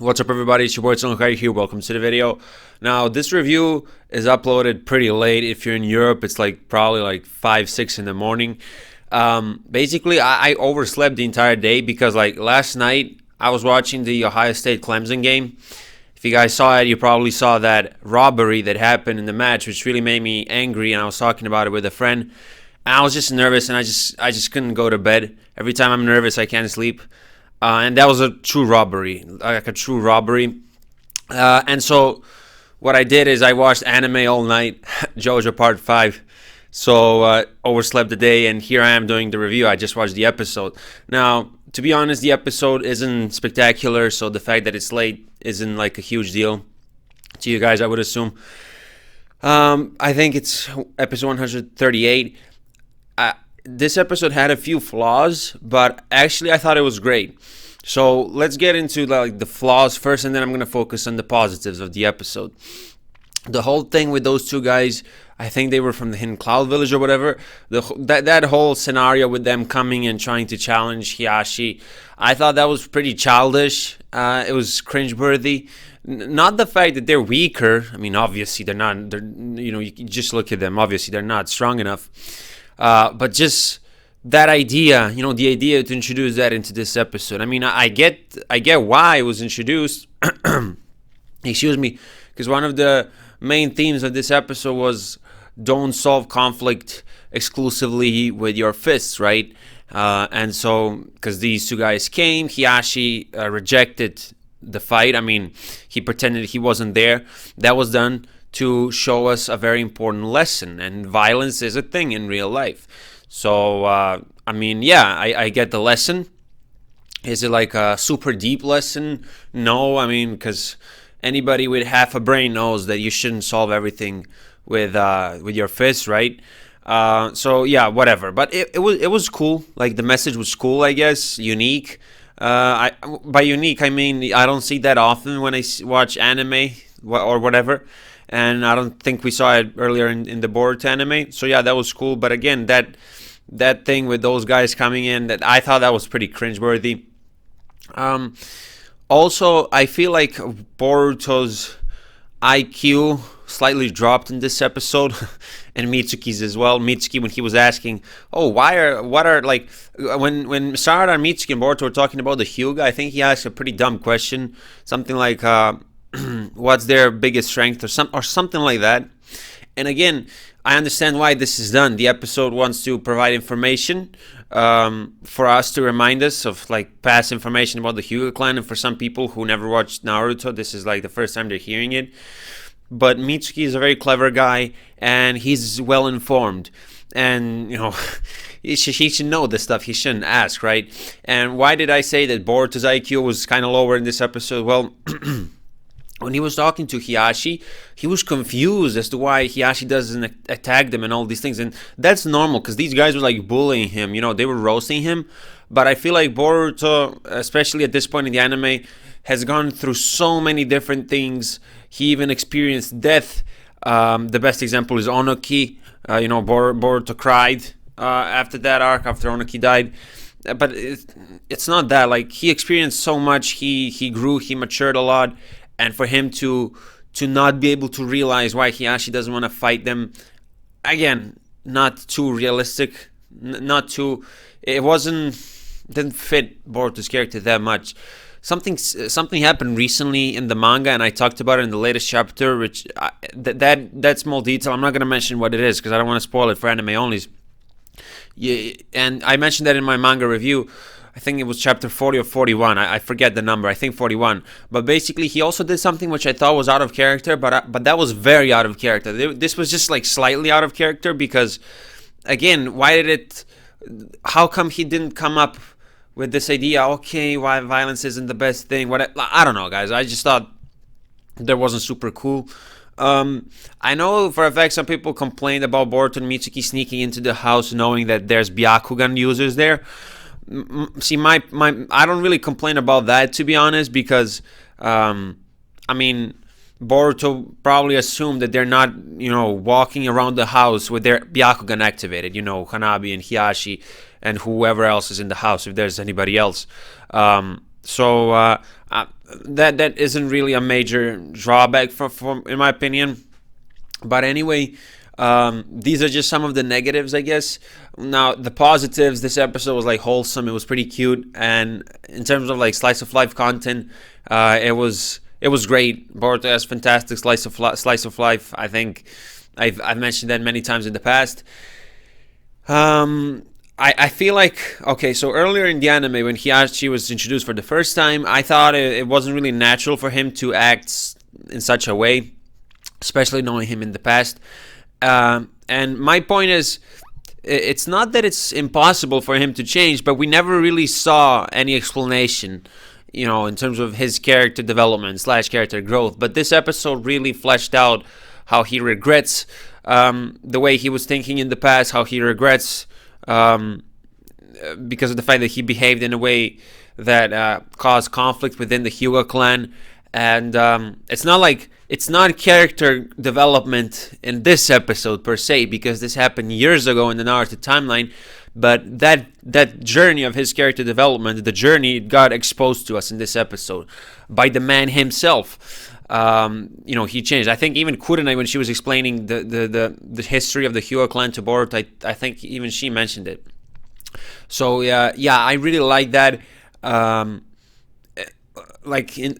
What's up, everybody? It's your boy Hokage here. Welcome to the video. Now, this review is uploaded pretty late. If you're in Europe, it's probably 5, 6 in the morning. Basically, I overslept the entire day because last night I was watching the Ohio State Clemson game. If you guys saw it, you probably saw that robbery that happened in the match, which really made me angry. And I was talking about it with a friend, and I was just nervous, and I just couldn't go to bed. Every time I'm nervous, I can't sleep. And that was a true robbery, and so what I did is I watched anime all night, JoJo Part 5. So overslept the day, and here I am doing the review. I just watched the episode. Now, to be honest, the episode isn't spectacular, so the fact that it's late isn't a huge deal to you guys, I would assume. I think it's episode 138. This episode had a few flaws, but actually I thought it was great. So let's get into the flaws first, and then I'm going to focus on the positives of the episode. The whole thing with those two guys, I think they were from the Hidden Cloud Village or whatever. That whole scenario with them coming and trying to challenge Hiyashi, I thought that was pretty childish. It was cringeworthy. Not the fact that they're weaker. I mean, obviously they're not. You just look at them. Obviously they're not strong enough. But just that idea, the idea to introduce that into this episode. I mean, I get why it was introduced. Excuse me, because one of the main themes of this episode was don't solve conflict exclusively with your fists, right? And so, because these two guys came, Hiyashi rejected the fight. I mean, he pretended he wasn't there. That was done to show us a very important lesson, and violence is a thing in real life. So, I mean, yeah, I get the lesson. Is it a super deep lesson? No, I mean, because anybody with half a brain knows that you shouldn't solve everything with your fists, right? So, yeah, whatever. But it was cool. The message was cool, I guess, unique. By unique, I mean, I don't see that often when I watch anime or whatever. And I don't think we saw it earlier in the Boruto anime. So yeah, that was cool. But again, that thing with those guys coming in, that I thought that was pretty cringeworthy. Also, I feel like Boruto's IQ slightly dropped in this episode, and Mitsuki's as well. Mitsuki, when he was asking, when Sarada and Mitsuki and Boruto were talking about the Hyuga, I think he asked a pretty dumb question. Something like, what's their biggest strength, or something like that. And again, I understand why this is done. The episode wants to provide information for us, to remind us of past information about the Hyuga clan, and for some people who never watched Naruto, this is the first time they're hearing it. But Mitsuki is a very clever guy, and he's well informed, and he should know this stuff. He shouldn't ask, right? And why did I say that Boruto's IQ was kind of lower in this episode? Well, when he was talking to Hiyashi, he was confused as to why Hiyashi doesn't attack them and all these things. And that's normal, because these guys were bullying him. They were roasting him. But I feel like Boruto, especially at this point in the anime, has gone through so many different things. He even experienced death. The best example is Onoki. Boruto cried after that arc, after Onoki died. But it's not that. He experienced so much. He grew. He matured a lot. And for him to not be able to realize why Hiyashi doesn't want to fight them, again, not too realistic, didn't fit Boruto's character that much. Something happened recently in the manga, and I talked about it in the latest chapter, which that's small detail. I'm not going to mention what it is because I don't want to spoil it for anime onlys. Yeah, and I mentioned that in my manga review. I think it was chapter 40 or 41. I forget the number. I think 41. But basically, he also did something which I thought was out of character, but that was very out of character. This was just slightly out of character because, again, how come he didn't come up with this idea, okay, why violence isn't the best thing? I don't know, guys. I just thought that wasn't super cool. I know for a fact some people complained about Boruto and Mitsuki sneaking into the house knowing that there's Byakugan users there. See, I don't really complain about that, to be honest, because I mean, Boruto probably assumed that they're not, walking around the house with their Byakugan activated, Hanabi and Hiyashi and whoever else is in the house, if there's anybody else. So that isn't really a major drawback for in my opinion. But anyway, these are just some of the negatives, I guess. Now the positives, this episode was like wholesome. It was pretty cute, and in terms of like slice of life content, it was great. Boruto has fantastic slice of life. I think I've mentioned that many times in the past. I feel like, okay, so earlier in the anime when Hiyashi was introduced for the first time, I thought it wasn't really natural for him to act in such a way, especially knowing him in the past. And my point is, it's not that it's impossible for him to change, but we never really saw any explanation, in terms of his character development / character growth. But this episode really fleshed out how he regrets the way he was thinking in the past, how he regrets because of the fact that he behaved in a way that caused conflict within the Hyuga clan. And it's not character development in this episode per se, because this happened years ago in the Naruto timeline. But that journey of his character development, the journey got exposed to us in this episode by the man himself. He changed. I think even Kurenai, when she was explaining the history of the Hyuga clan to Boruto, I think even she mentioned it. So yeah, I really like that.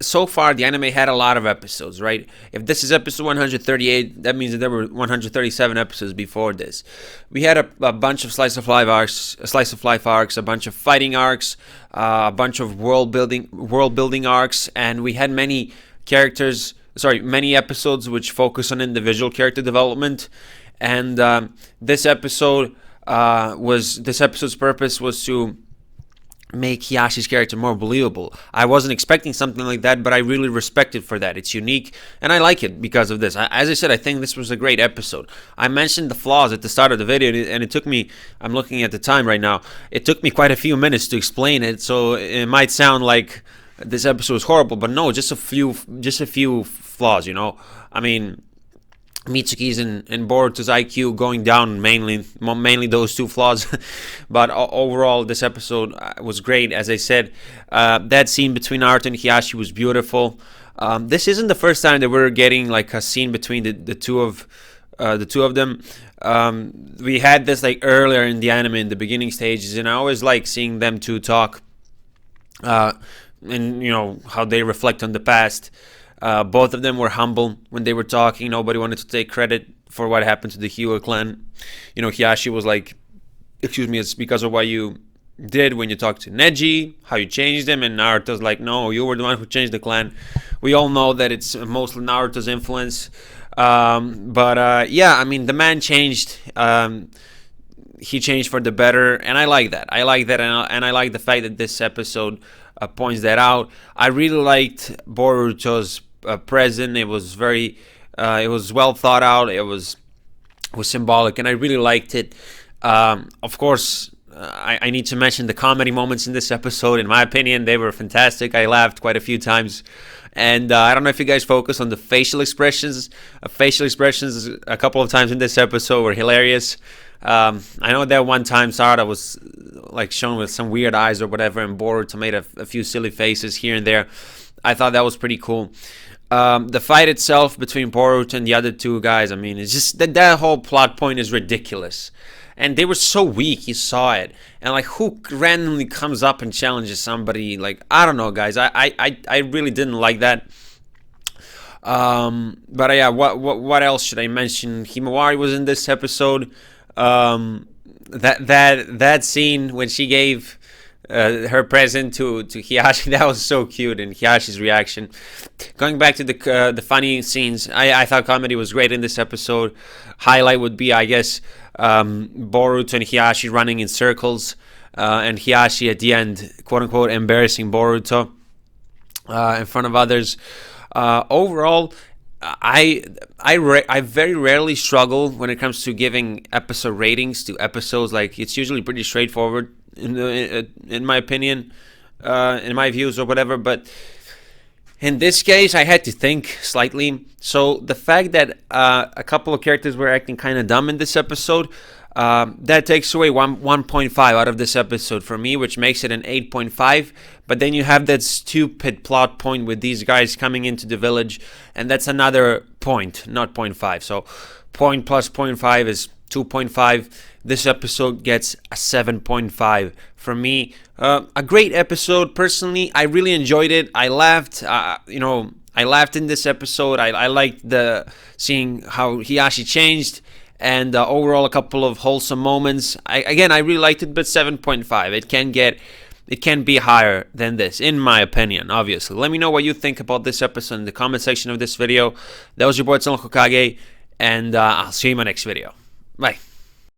So far, the anime had a lot of episodes, right? If this is episode 138, that means that there were 137 episodes before this. We had a bunch of slice of life arcs, a bunch of fighting arcs, a bunch of world building arcs, and we had many episodes which focus on individual character development. And this episode's purpose was to make Hiyashi's character more believable. I wasn't expecting something like that, but I really respect it for that. It's unique, and I like it because of this. As I said, I think this was a great episode. I mentioned the flaws at the start of the video, and it took me, I'm looking at the time right now, it took me quite a few minutes to explain it, so it might sound like this episode was horrible, but no, just a few flaws, I mean, Mitsuki's and Boruto's IQ going down, mainly those two flaws. But overall, this episode was great. As I said, that scene between Naruto and Hiyashi was beautiful. This isn't the first time that we're getting like a scene between the two of them. We had this like earlier in the anime in the beginning stages, and I always like seeing them two talk, and how they reflect on the past. Both of them were humble when they were talking. Nobody wanted to take credit for what happened to the Hyuga clan. Hiyashi was like, excuse me, it's because of what you did when you talked to Neji, how you changed him. And Naruto's like, no, you were the one who changed the clan. We all know that it's mostly Naruto's influence. Yeah, I mean, the man changed. He changed for the better, and I like that. And I like the fact that this episode points that out. I really liked Boruto's present. It was it was well thought out. It was symbolic, and I really liked it. Of course, I need to mention the comedy moments in this episode. In my opinion, they were fantastic. I laughed quite a few times. And I don't know if you guys focus on the facial expressions. A couple of times in this episode were hilarious. I know that one time Sarada was like shown with some weird eyes or whatever, and Boruto made a few silly faces here and there. I thought that was pretty cool. The fight itself between Boruto and the other two guys, I mean, it's just that whole plot point is ridiculous. And they were so weak, you saw it. And like, who randomly comes up and challenges somebody? Like, I don't know, guys. I really didn't like that. But yeah, what else should I mention? Himawari was in this episode. That scene when she gave her present to Hiyashi, that was so cute, and Hiyashi's reaction. Going back to the funny scenes, I thought comedy was great in this episode. Highlight would be, I guess, Boruto and Hiyashi running in circles, and Hiyashi at the end, quote unquote, embarrassing Boruto in front of others. Overall, I very rarely struggle when it comes to giving episode ratings to episodes. Like, it's usually pretty straightforward in my opinion, in my views or whatever. But in this case, I had to think slightly. So the fact that a couple of characters were acting kind of dumb in this episode, That takes away 1.5 out of this episode for me, which makes it an 8.5. But then you have that stupid plot point with these guys coming into the village, and that's another point, not 0.5. So point plus 0.5 is 2.5. This episode gets a 7.5 from me. A great episode. Personally, I really enjoyed it. I laughed. I laughed in this episode. I liked seeing how Hiyashi changed. And overall, a couple of wholesome moments. I really liked it, but 7.5. It can be higher than this, in my opinion, obviously. Let me know what you think about this episode in the comment section of this video. That was your boy, Hokage, and I'll see you in my next video. Bye.